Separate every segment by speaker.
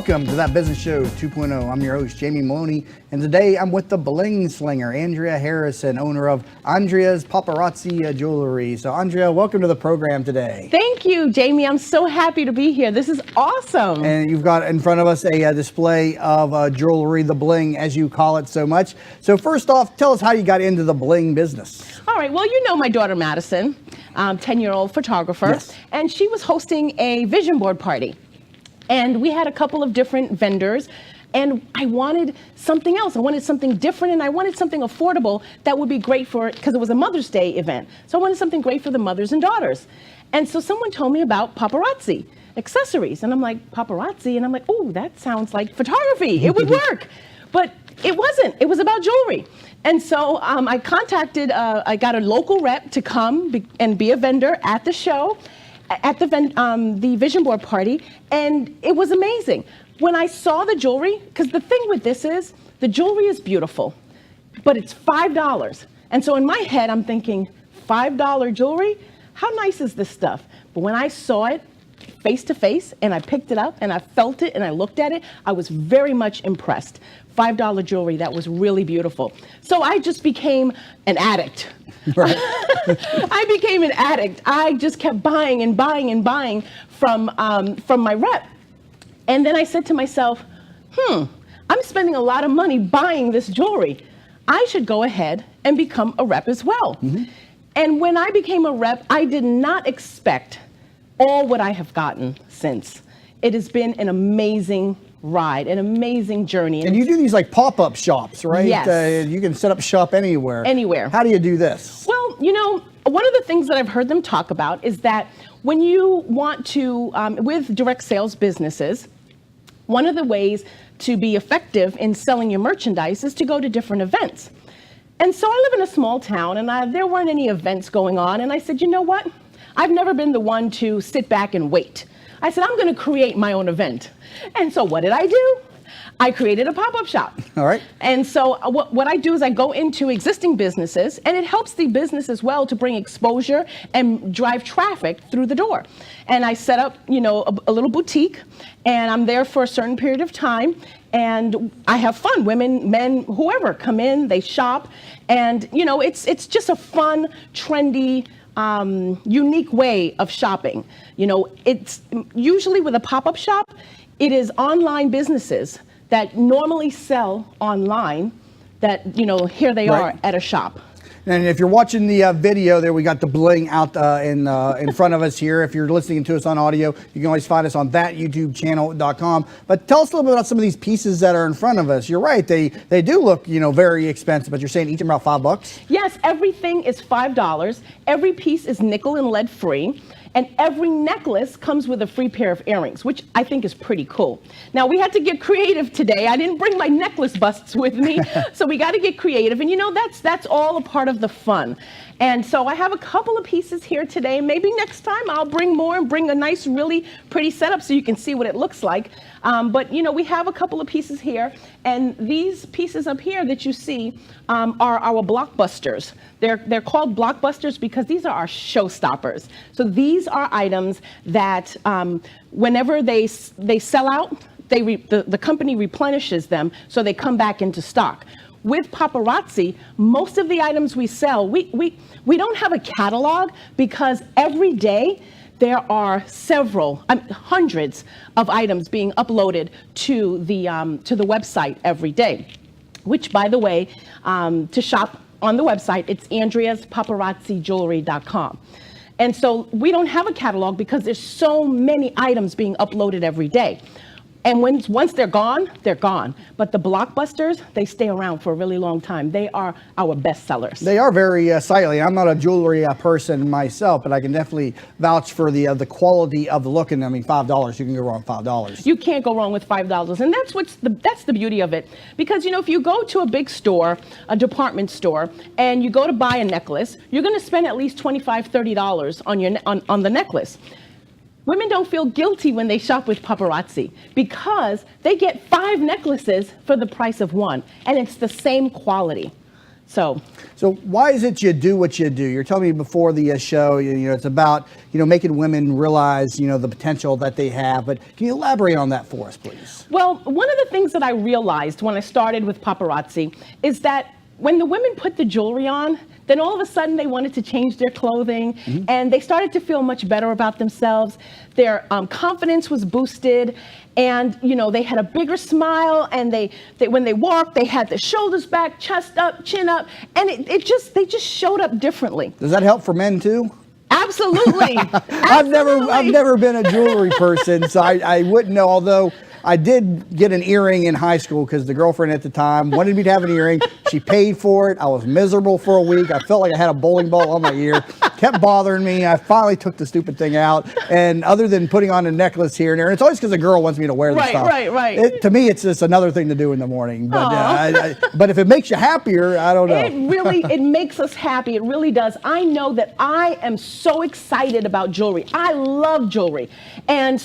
Speaker 1: Welcome to That Business Show 2.0. I'm your host, Jamie Maloney, and today I'm with the Bling Slinger, Andrea Harrison, owner of Andrea's Paparazzi Jewelry. So, Andrea, welcome to the program today.
Speaker 2: Thank you, Jamie. I'm so happy to be here. This is awesome.
Speaker 1: And you've got in front of us a display of jewelry, the bling, as you call it so much. So, first off, tell us how you got into the bling business.
Speaker 2: All right. Well, you know my daughter, Madison, 10-year-old photographer,
Speaker 1: yes.
Speaker 2: And she was hosting a vision board party. And we had a couple of different vendors, and I wanted something else. I wanted something different, and I wanted something affordable that would be great for, because it was a Mother's Day event. So I wanted something great for the mothers and daughters. And so someone told me about paparazzi accessories, and I'm like, paparazzi? And I'm like, oh, that sounds like photography. It would work. But it wasn't. It was about jewelry. And so I got a local rep to come and be a vendor at the show, at the vision board party, and it was amazing. When I saw the jewelry, because the thing with this is, the jewelry is beautiful, but it's $5. And so in my head, I'm thinking, $5 jewelry? How nice is this stuff? But when I saw it face to face, and I picked it up, and I felt it, and I looked at it, I was very much impressed. $5 jewelry, that was really beautiful. So I just became an addict.
Speaker 1: Right.
Speaker 2: I became an addict. I just kept buying and buying and buying from my rep. And then I said to myself, I'm spending a lot of money buying this jewelry. I should go ahead and become a rep as well. Mm-hmm. And when I became a rep, I did not expect all what I have gotten since. It has been an amazing ride, an amazing journey.
Speaker 1: And you do these like pop-up shops, right?
Speaker 2: Yes.
Speaker 1: You can set up shop anywhere.
Speaker 2: Anywhere.
Speaker 1: How do you do this?
Speaker 2: Well, you know, one of the things that I've heard them talk about is that when you want to, with direct sales businesses, one of the ways to be effective in selling your merchandise is to go to different events. And so I live in a small town, and there weren't any events going on. And I said, you know what? I've never been the one to sit back and wait. I said, I'm going to create my own event. And so what did I do? I created a pop-up shop.
Speaker 1: All right.
Speaker 2: And so what I do is I go into existing businesses, and it helps the business as well to bring exposure and drive traffic through the door. And I set up, you know, a little boutique, and I'm there for a certain period of time, and I have fun. Women, men, whoever come in, they shop, and you know, it's just a fun, trendy, unique way of shopping. You know, it's usually with a pop-up shop, it is online businesses that normally sell online that, you know, here they are at a shop.
Speaker 1: And if you're watching the video there, we got the bling out in front of us here. If you're listening to us on audio, you can always find us on thatyoutubechannel.com. But tell us a little bit about some of these pieces that are in front of us. You're right, they do look, you know, very expensive, but you're saying each of them about $5?
Speaker 2: Yes, everything is $5. Every piece is nickel and lead free. And every necklace comes with a free pair of earrings, which I think is pretty cool. Now, we had to get creative today. I didn't bring my necklace busts with me, so we got to get creative. And you know, that's all a part of the fun. And so I have a couple of pieces here today. Maybe next time I'll bring more and bring a nice, really pretty setup so you can see what it looks like. But you know, we have a couple of pieces here, and these pieces up here that you see are our blockbusters. They're called blockbusters because these are our showstoppers. So these are items that whenever they sell out, the company replenishes them, so they come back into stock. With paparazzi, most of the items we sell, we don't have a catalog because every day there are hundreds of items being uploaded to the website every day, which, by the way, to shop on the website, it's andreaspaparazzijewelry.com. And so we don't have a catalog because there's so many items being uploaded every day. And once they're gone, they're gone. But the blockbusters, they stay around for a really long time. They are our best sellers.
Speaker 1: They are very sightly. I'm not a jewelry person myself, but I can definitely vouch for the quality of the look. And I mean, $5, you can go wrong with $5.
Speaker 2: You can't go wrong with $5. And that's the beauty of it. Because, you know, if you go to a big store, a department store, and you go to buy a necklace, you're going to spend at least $25, $30 on the necklace. Women don't feel guilty when they shop with paparazzi because they get 5 necklaces for the price of 1, and it's the same quality.
Speaker 1: So why is it you do what you do? You're telling me before the show, it's about, making women realize, the potential that they have. But can you elaborate on that for us, please?
Speaker 2: Well, one of the things that I realized when I started with paparazzi is that when the women put the jewelry on, then all of a sudden they wanted to change their clothing, and they started to feel much better about themselves. Their confidence was boosted, and they had a bigger smile, and they when they walked, they had their shoulders back, chest up, chin up, and they just showed up differently.
Speaker 1: Does that help for men too?
Speaker 2: Absolutely.
Speaker 1: I've never been a jewelry person, so I wouldn't know, although I did get an earring in high school because the girlfriend at the time wanted me to have an earring. She paid for it. I was miserable for a week. I felt like I had a bowling ball on my ear. Kept bothering me. I finally took the stupid thing out. And other than putting on a necklace here and there, and it's always because a girl wants me to wear the stuff.
Speaker 2: Right.
Speaker 1: To me, it's just another thing to do in the morning. But but if it makes you happier, I don't know.
Speaker 2: It makes us happy. It really does. I know that I am so excited about jewelry. I love jewelry. And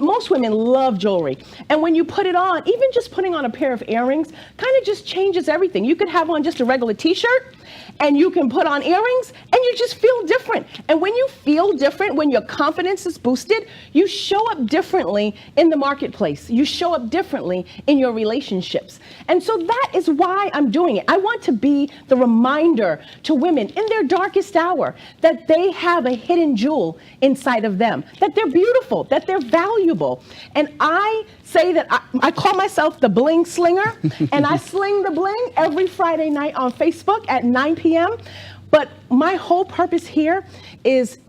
Speaker 2: most women love jewelry. And when you put it on, even just putting on a pair of earrings kind of just changes everything. You could have on just a regular t-shirt, and you can put on earrings, and you just feel different. And when you feel different, when your confidence is boosted, you show up differently in the marketplace. You show up differently in your relationships. And so that is why I'm doing it. I want to be the reminder to women in their darkest hour that they have a hidden jewel inside of them, that they're beautiful, that they're valuable. And I say that I call myself the Bling Slinger, and I sling the bling every Friday night on Facebook at 9 p.m. But my whole purpose here is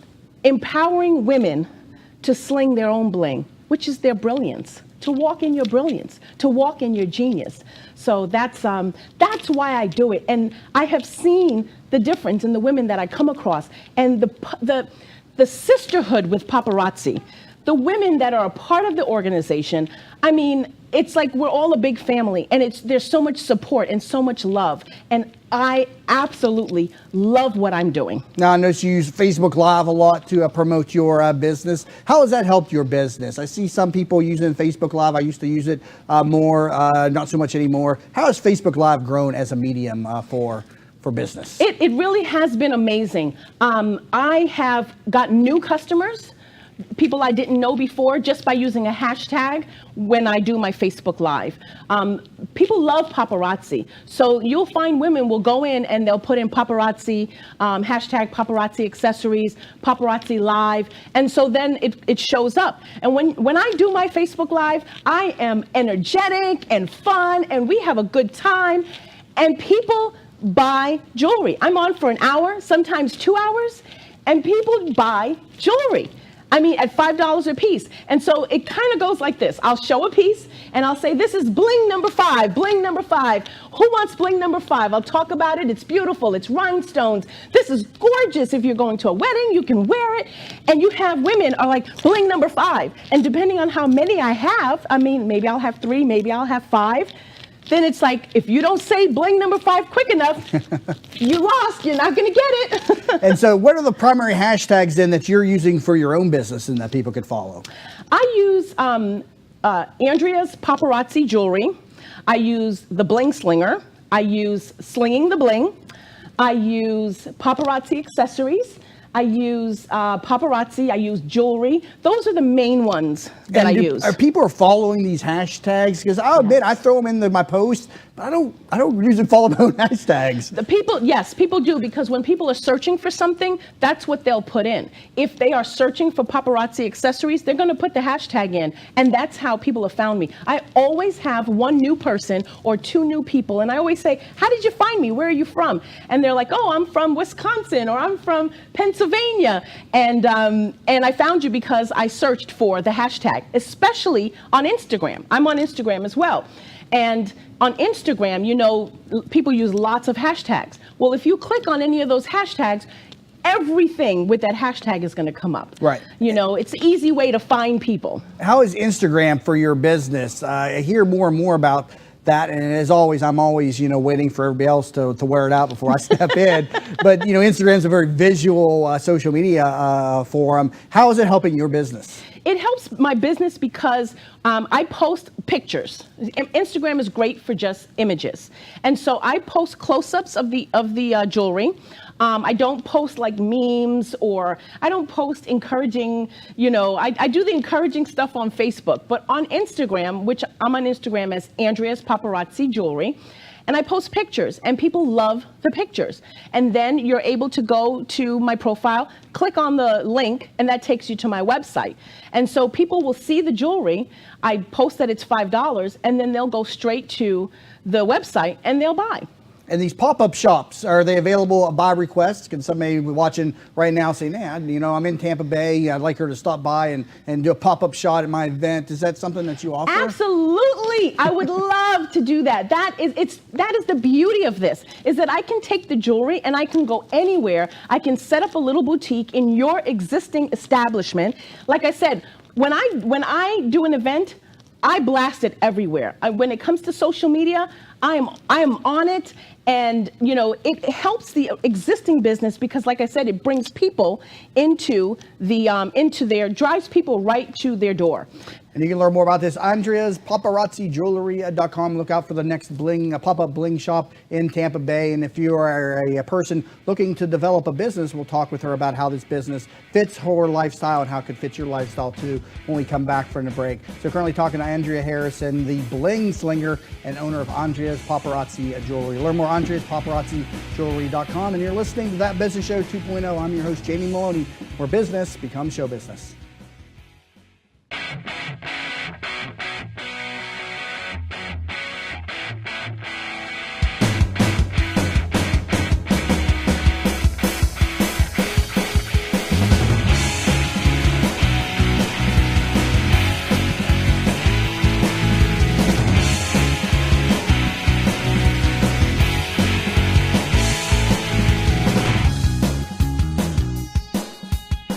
Speaker 2: empowering women to sling their own bling, which is their brilliance, to walk in your brilliance, to walk in your genius. So that's why I do it. And I have seen the difference in the women that I come across, and the sisterhood with paparazzi. The women that are a part of the organization, I mean, it's like we're all a big family, and there's so much support and so much love. And I absolutely love what I'm doing.
Speaker 1: Now, I notice you use Facebook Live a lot to promote your business. How has that helped your business? I see some people using Facebook Live. I used to use it more, not so much anymore. How has Facebook Live grown as a medium for business?
Speaker 2: It really has been amazing. I have gotten new customers, people I didn't know before, just by using a hashtag when I do my Facebook Live. People love paparazzi. So you'll find women will go in and they'll put in paparazzi, hashtag paparazzi accessories, paparazzi live. And so then it shows up. And when I do my Facebook Live, I am energetic and fun, and we have a good time. And people buy jewelry. I'm on for an hour, sometimes 2 hours, and people buy jewelry. I mean, at $5 a piece. And so it kind of goes like this. I'll show a piece and I'll say, this is bling number 5, bling number 5. Who wants bling number 5? I'll talk about it. It's beautiful. It's rhinestones. This is gorgeous. If you're going to a wedding, you can wear it. And you have women are like, bling number 5. And depending on how many I have, I mean, maybe I'll have 3, maybe I'll have 5. Then it's like, if you don't say bling number 5 quick enough, you lost. You're not going to get it.
Speaker 1: And so what are the primary hashtags then that you're using for your own business and that people could follow?
Speaker 2: I use Andrea's paparazzi jewelry. I use the Bling Slinger. I use slinging the bling. I use paparazzi accessories. I use paparazzi. I use jewelry. Those are the main ones that I use.
Speaker 1: Are people following these hashtags? Because I'll admit, I throw them into my posts, but I don't usually follow my own hashtags.
Speaker 2: Yes, people do, because when people are searching for something, that's what they'll put in. If they are searching for paparazzi accessories, they're going to put the hashtag in, and that's how people have found me. I always have one new person or 2 new people, and I always say, how did you find me? Where are you from? And they're like, oh, I'm from Wisconsin, or I'm from Pennsylvania. And I found you because I searched for the hashtag, especially on Instagram. I'm on Instagram as well. And on Instagram, people use lots of hashtags. Well, if you click on any of those hashtags, everything with that hashtag is going to come up.
Speaker 1: Right.
Speaker 2: It's an easy way to find people.
Speaker 1: How is Instagram for your business? I hear more and more about that. And as always, I'm always, waiting for everybody else to wear it out before I step in. But, Instagram's a very visual social media forum. How is it helping your business?
Speaker 2: It helps my business because I post pictures. Instagram is great for just images. And so I post close-ups of the jewelry. I don't post like memes, or I don't post encouraging, I do the encouraging stuff on Facebook, but on Instagram, which I'm on Instagram as Andrea's Paparazzi Jewelry, and I post pictures, and people love the pictures. And then you're able to go to my profile, click on the link, and that takes you to my website. And so people will see the jewelry. I post that it's $5, and then they'll go straight to the website and they'll buy.
Speaker 1: And these pop-up shops, are they available by request? Can somebody be watching right now say, I'm in Tampa Bay, I'd like her to stop by and do a pop-up shot at my event. Is that something that you offer?
Speaker 2: Absolutely. I would love to do that. That is the beauty of this, is that I can take the jewelry and I can go anywhere. I can set up a little boutique in your existing establishment. Like I said, when I do an event, I blast it everywhere. When it comes to social media, I am on it, and it helps the existing business because, like I said, it brings people drives people right to their door.
Speaker 1: And you can learn more about this, Andrea's PaparazziJewelry.com. Look out for the next pop-up bling shop in Tampa Bay. And if you are a person looking to develop a business, we'll talk with her about how this business fits her lifestyle and how it could fit your lifestyle too when we come back from the break. So currently talking to Andrea Harrison, the Bling Slinger and owner of Andrea's Paparazzi Jewelry. Learn more, Andrea's PaparazziJewelry.com. And you're listening to That Business Show 2.0. I'm your host, Jamie Maloney, where business becomes show business.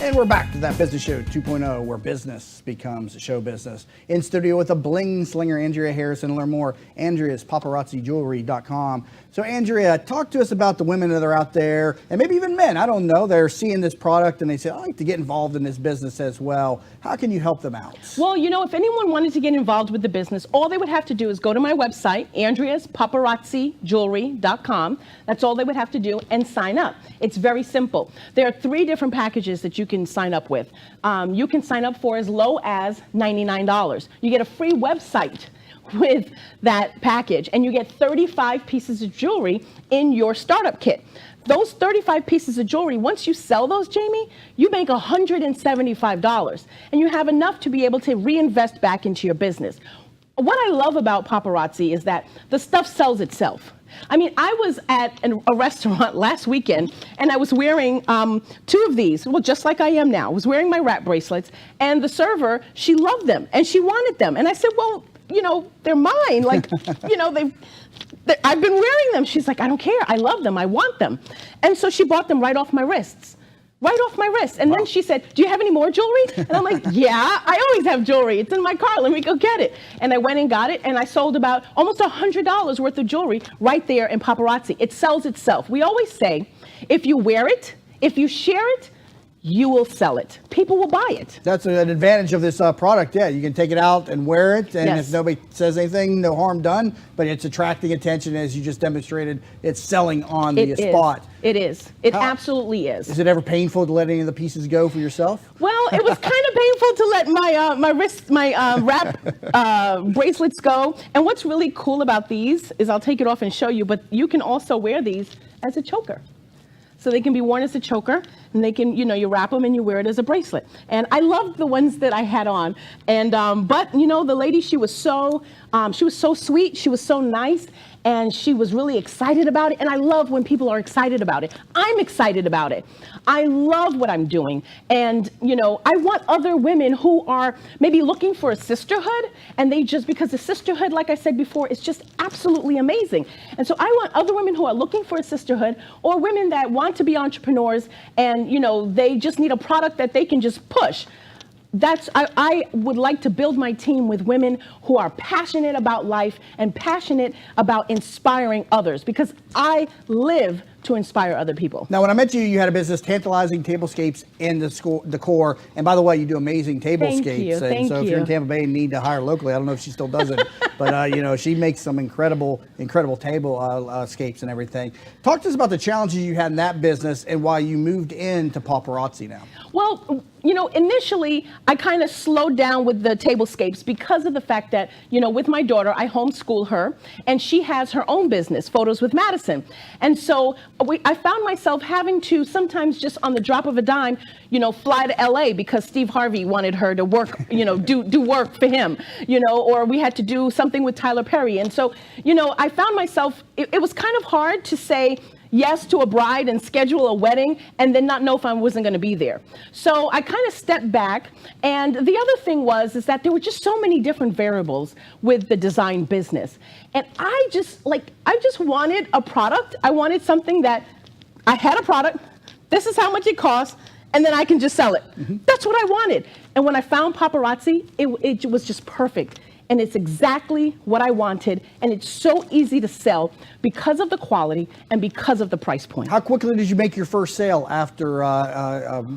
Speaker 1: And we're back to That Business Show 2.0, where business becomes show business. In studio with a Bling Slinger, Andrea Harrison. Learn more, Andrea's PaparazziJewelry.com. So Andrea, talk to us about the women that are out there, and maybe even men, I don't know, they're seeing this product and they say, I'd like to get involved in this business as well. How can you help them out?
Speaker 2: Well, if anyone wanted to get involved with the business, all they would have to do is go to my website, Andrea's PaparazziJewelry.com. That's all they would have to do, and sign up. It's very simple. There are 3 different packages that you can sign up with. You can sign up for as low as $99. You get a free website with that package, and you get 35 pieces of jewelry in your startup kit. Those 35 pieces of jewelry, once you sell those, Jamie, you make $175, and you have enough to be able to reinvest back into your business. What I love about paparazzi is that the stuff sells itself. I mean, I was at a restaurant last weekend, and I was wearing 2 of these, well, just like I am now. I was wearing my wrap bracelets, and the server, she loved them, and she wanted them. And I said, well, they're mine. Like, I've been wearing them. She's like, I don't care. I love them. I want them. And so she bought them right off my wrists. Right off my wrist. And then she said, do you have any more jewelry? And I'm like, yeah, I always have jewelry. It's in my car. Let me go get it. And I went and got it, and I sold about almost $100 worth of jewelry right there in paparazzi. It sells itself. We always say, if you wear it, if you share it, you will sell it. People will buy it. That's
Speaker 1: an advantage of this product. Yeah, you can take it out and wear it, and
Speaker 2: Yes.
Speaker 1: if nobody says anything, no harm done. But it's attracting attention, as you just demonstrated. It's selling on the spot.
Speaker 2: It is. It absolutely is.
Speaker 1: Is it ever painful to let any of the pieces go for yourself?
Speaker 2: Well, it was kind of painful to let my wrap bracelets go. And what's really cool about these is I'll take it off and show you, but you can also wear these as a choker. So they can be worn as a choker, and they can, you wrap them and you wear it as a bracelet. And I loved the ones that I had on. And but the lady, she was so sweet, she was so nice, and she was really excited about it. And I love when people are excited about it. I'm excited about it. I love what I'm doing. And, I want other women who are maybe looking for a sisterhood, and because the sisterhood, like I said before, is just absolutely amazing. And so I want other women who are looking for a sisterhood, or women that want to be entrepreneurs and, they just need a product that they can just push. I would like to build my team with women who are passionate about life and passionate about inspiring others, because I live to inspire other people.
Speaker 1: Now, when I met you, you had a business, Tantalizing Tablescapes and Decor. And by the way, you do amazing tablescapes.
Speaker 2: Thank you.
Speaker 1: And so if you're in Tampa Bay and need to hire locally, I don't know if she still does it, but you know, she makes some incredible tablescapes and everything. Talk to us about the challenges you had in that business and why you moved into paparazzi now.
Speaker 2: Well, you know, initially, I kind of slowed down with the tablescapes because of the fact that, you know, with my daughter, I homeschool her, and she has her own business, Photos with Madison. And so I found myself having to sometimes just on the drop of a dime, you know, fly to LA because Steve Harvey wanted her to work, you know, do work for him, you know, or we had to do something with Tyler Perry. And so, you know, I found myself, it was kind of hard to say yes to a bride and schedule a wedding and then not know if I wasn't going to be there. So I kind of stepped back. And the other thing is that there were just so many different variables with the design business. And I just wanted a product. I wanted something that I had a product. This is how much it costs. And then I can just sell it. Mm-hmm. That's what I wanted. And when I found paparazzi, it was just perfect. And it's exactly what I wanted. And it's so easy to sell because of the quality and because of the price point.
Speaker 1: How quickly did you make your first sale after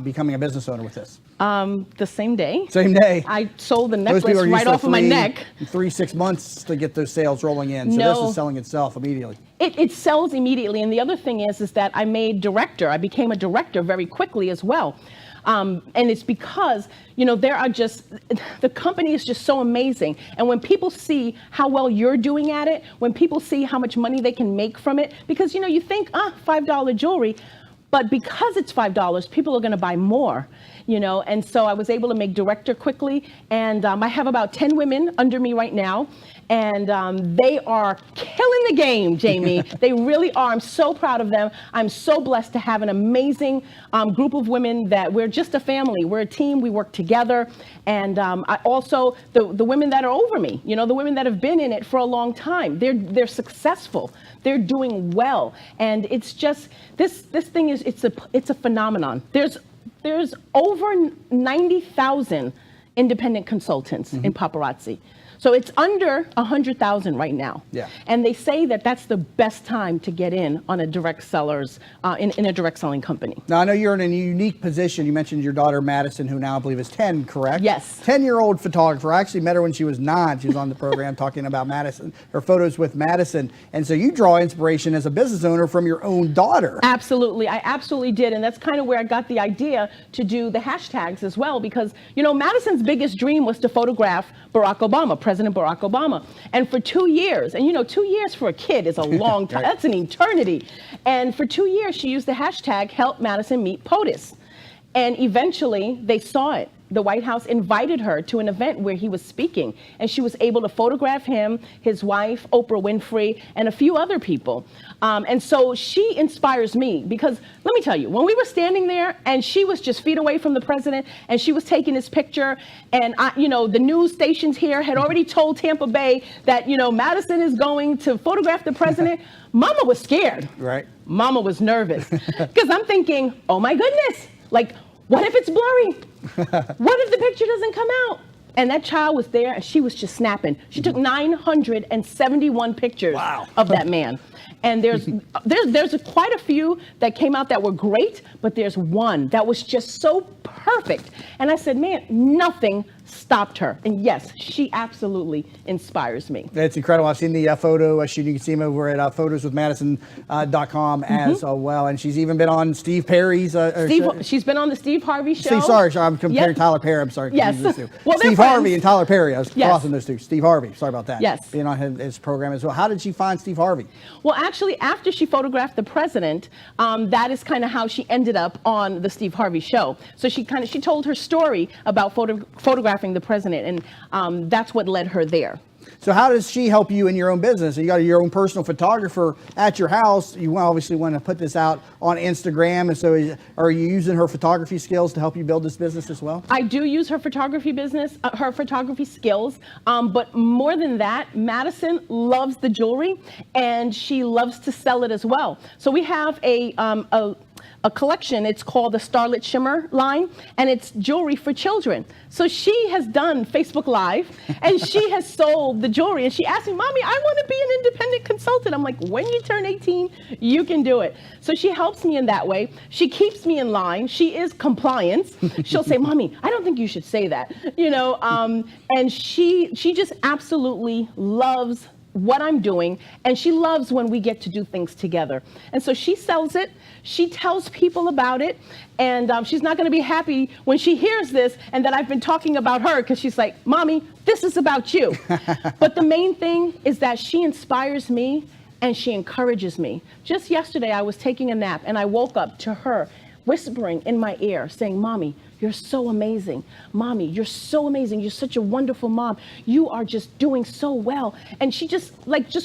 Speaker 1: becoming a business owner with this?
Speaker 2: The same day.
Speaker 1: Same day.
Speaker 2: I sold the necklace right off of my neck.
Speaker 1: 6 months to get those sales rolling in. So this is selling itself immediately.
Speaker 2: It sells immediately. And the other thing is that I became a director very quickly as well. And it's because, you know, the company is just so amazing. And when people see how well you're doing at it, when people see how much money they can make from it, because, you know, you think, $5 jewelry, but because it's $5, people are going to buy more, you know. And so I was able to make director quickly. And I have about 10 women under me right now. And they are killing the game, Jamie. They really are. I'm so proud of them. I'm so blessed to have an amazing group of women that we're just a family. We're a team. We work together. And I also, the women that are over me, you know, the women that have been in it for a long time, they're successful. They're doing well. And it's just, this thing is, it's a phenomenon. There's over 90,000 independent consultants in paparazzi. So it's under 100,000 right now.
Speaker 1: Yeah.
Speaker 2: And they say that that's the best time to get in on a direct seller's, in a direct selling company.
Speaker 1: Now, I know you're in a unique position. You mentioned your daughter, Madison, who now I believe is 10, correct?
Speaker 2: Yes.
Speaker 1: 10-year-old photographer. I actually met her when she was 9. She was on the program talking about Madison, her photos with Madison. And so you draw inspiration as a business owner from your own daughter.
Speaker 2: Absolutely. I absolutely did. And that's kind of where I got the idea to do the hashtags as well, because, you know, Madison's biggest dream was to photograph Barack Obama, President Barack Obama. And for 2 years, and you know, 2 years for a kid is a long time. That's an eternity. And for 2 years, she used the hashtag Help Madison Meet POTUS. And eventually, they saw it. The White House invited her to an event where he was speaking, and she was able to photograph him, his wife, Oprah Winfrey, and a few other people. And so she inspires me because, let me tell you, when we were standing there and she was just feet away from the president and she was taking his picture, and you know, the news stations here had already told Tampa Bay that, you know, Madison is going to photograph the president. Mama was scared.
Speaker 1: Right.
Speaker 2: Mama was nervous because I'm thinking, oh my goodness, like, what if it's blurry? What if the picture doesn't come out? And that child was there and she was just snapping. She took 971 pictures of that man. And there's quite a few that came out that were great, but there's one that was just so perfect. And I said, man, nothing stopped her. And yes, she absolutely inspires me.
Speaker 1: That's incredible. I've seen the photo shoot. You can see him over at photoswithmadison.com as well. And she's even been on Steve Perry's.
Speaker 2: She's been on the Steve Harvey show.
Speaker 1: Sorry, I'm comparing Tyler Perry. I'm sorry.
Speaker 2: Yes.
Speaker 1: Well, Steve Harvey and Tyler Perry. I was crossing those two. Steve Harvey. Sorry about that.
Speaker 2: Yes.
Speaker 1: Being on his program as well. How did she find Steve Harvey?
Speaker 2: Well, actually, after she photographed the president, that is kind of how she ended up on the Steve Harvey show. So she told her story about photographing the president, and that's what led her there.
Speaker 1: So how does she help you in your own business? You got your own personal photographer at your house. You obviously want to put this out on Instagram. And so are you using her photography skills to help you build this business as well?
Speaker 2: I do use her photography skills. But more than that, Madison loves the jewelry and she loves to sell it as well. So we have a collection. It's called the Starlit Shimmer line, and it's jewelry for children. So she has done Facebook Live, and she has sold the jewelry. And she asked me, Mommy, I want to be an independent consultant. I'm like, when you turn 18, you can do it. So she helps me in that way. She keeps me in line. She is compliance. She'll say, Mommy, I don't think you should say that. And she just absolutely loves what I'm doing, and she loves when we get to do things together. And so she sells it, she tells people about it, and she's not going to be happy when she hears this and that I've been talking about her, because she's like, Mommy, this is about you. But the main thing is that she inspires me and she encourages me. Just yesterday I was taking a nap and I woke up to her whispering in my ear saying, Mommy, you're so amazing. Mommy, you're so amazing. You're such a wonderful mom. You are just doing so well. And she just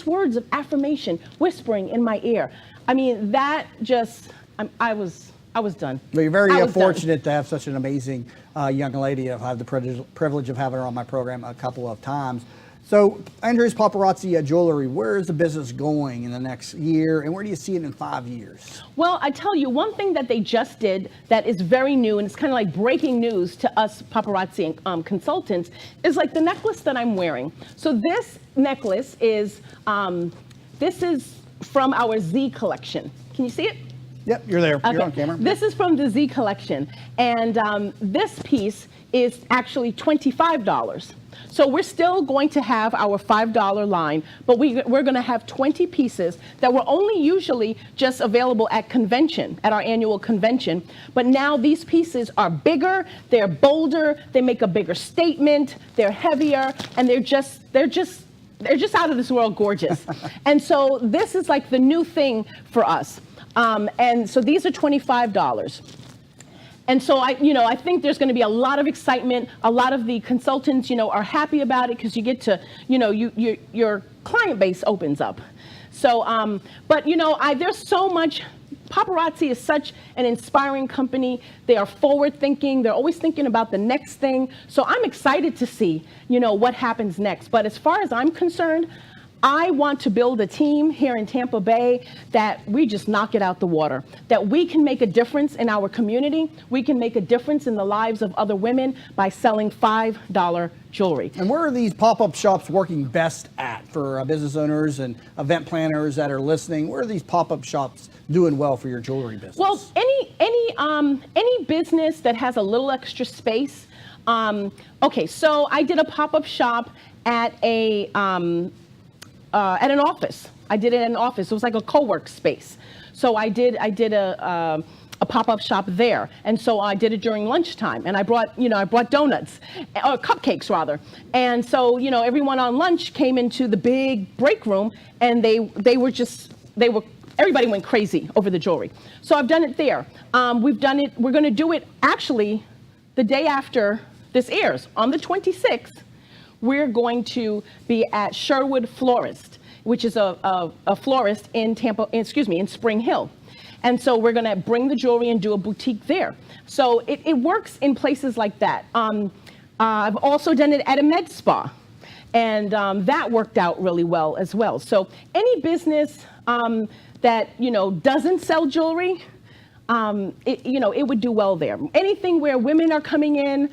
Speaker 2: words of affirmation whispering in my ear. I mean, that just, I was done.
Speaker 1: Well, you're very fortunate to have such an amazing young lady. I've had the privilege of having her on my program a couple of times. So, Andrea's Paparazzi Jewelry, where is the business going in the next year, and where do you see it in 5 years?
Speaker 2: Well, I tell you, one thing that they just did that is very new, and it's kind of like breaking news to us paparazzi consultants, is like the necklace that I'm wearing. So this necklace is, this is from our Z collection. Can you see it?
Speaker 1: Yep, you're there.
Speaker 2: Okay.
Speaker 1: You're on camera.
Speaker 2: This is from the Z collection, and this piece is actually $25. So we're still going to have our $5 line, but we're going to have 20 pieces that were only usually just available at convention, at our annual convention. But now these pieces are bigger, they're bolder, they make a bigger statement, they're heavier, and they're just out of this world gorgeous. And so this is like the new thing for us. And so these are $25. And so I think there's going to be a lot of excitement. A lot of the consultants, are happy about it because you get to, your client base opens up. So, but there's so much. Paparazzi is such an inspiring company. They are forward thinking. They're always thinking about the next thing. So I'm excited to see, what happens next. But as far as I'm concerned, I want to build a team here in Tampa Bay that we just knock it out the water, that we can make a difference in our community. We can make a difference in the lives of other women by selling $5 jewelry.
Speaker 1: And where are these pop-up shops working best at for business owners and event planners that are listening? Where are these pop-up shops doing well for your jewelry business?
Speaker 2: Well, any business that has a little extra space. Okay, so I did a pop-up shop at an office. I did it in an office. It was like a co-work space. So I did a pop-up shop there. And so I did it during lunchtime. And I brought donuts, or cupcakes rather. And so, everyone on lunch came into the big break room, and everybody went crazy over the jewelry. So I've done it there. We're going to do it actually the day after this airs, on the 26th. We're going to be at Sherwood Florist, which is a florist in in Spring Hill. And so we're going to bring the jewelry and do a boutique there. So it works in places like that. I've also done it at a med spa, and that worked out really well as well. So any business that doesn't sell jewelry, it would do well there. Anything where women are coming in,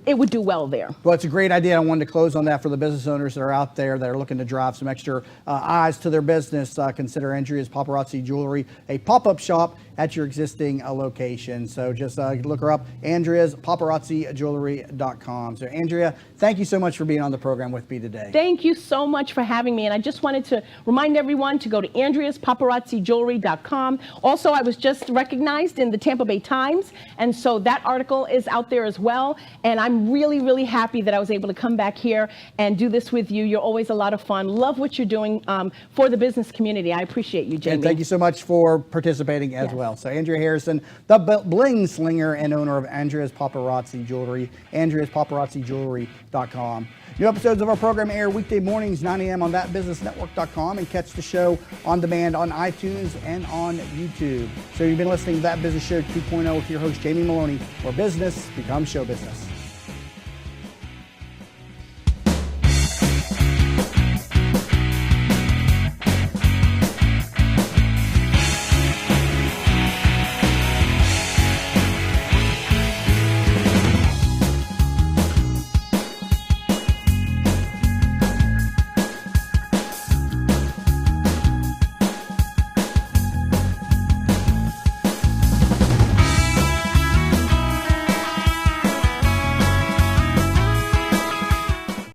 Speaker 2: it would do well there.
Speaker 1: Well, it's a great idea. I wanted to close on that for the business owners that are out there that are looking to drive some extra eyes to their business. Consider Andrea's Paparazzi Jewelry a pop-up shop at your existing location. So just look her up, AndreasPaparazzijewelry.com. So Andrea, thank you so much for being on the program with me today.
Speaker 2: Thank you so much for having me. And I just wanted to remind everyone to go to AndreasPaparazzijewelry.com. Also, I was just recognized in the Tampa Bay Times, and so that article is out there as well. And I'm really, really happy that I was able to come back here and do this with you. You're always a lot of fun. Love what you're doing for the business community. I appreciate you, Jamie.
Speaker 1: And thank you so much for participating as well. So Andrea Harrison, the Bling Slinger and owner of Andrea's Paparazzi Jewelry, AndreasPaparazzijewelry.com. New episodes of our program air weekday mornings, 9 a.m. on thatbusinessnetwork.com, and catch the show on demand on iTunes and on YouTube. So you've been listening to That Business Show 2.0 with your host, Jamie Maloney, where business becomes show business.